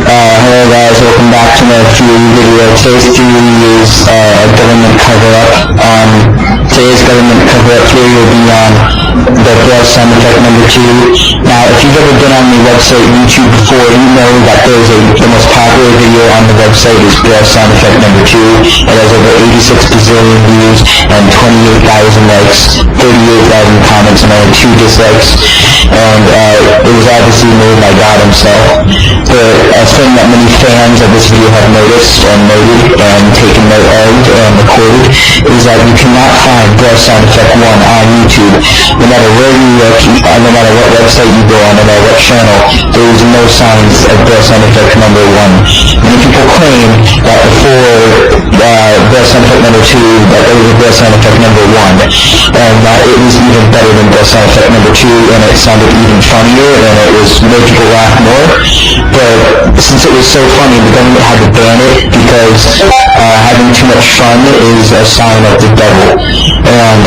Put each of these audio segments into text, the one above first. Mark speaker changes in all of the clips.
Speaker 1: Hello guys, welcome back to my theory video. Today's theory is government cover-up. Today's government cover-up theory will be on the Braille sound effect number 2. Now, if you've ever been on the website YouTube before, you know that the most popular video on the website is Braille sound effect number 2. It has over 86 bazillion views and 28,000 likes, 38,000 comments, and only 2 dislikes. And it was obviously made by God himself. A thing that many fans of this video have noticed and noted and taken note of and recorded is that you cannot find Braille sound effect 1 on YouTube. No matter where you look, no matter what website you go on, no matter what channel, there is no signs of Braille sound effect number 1. Many people claim that before Braille sound effect number 2, that there was a Braille sound effect number 1, and that it was even better than Braille sound effect number 2, and it sounded even funnier, and it made people laugh more. But since it was so funny, the government had to ban it because having too much fun is a sign of the devil. And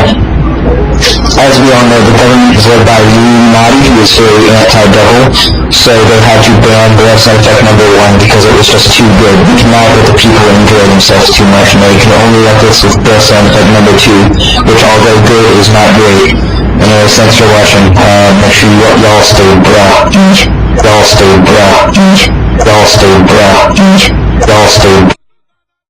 Speaker 1: as we all know, the government is led by Illuminati, who is very anti-devil, so they had to ban Braille sound effect number 1 because it was just too good. We cannot let the people enjoy themselves too much, and they can only let this with Braille sound effect number 2, which, although good, is not great. Anyways, thanks for watching. Make sure y'all stay Braille. Y'all stay Braille. Y'all stay Braille. Y'all stay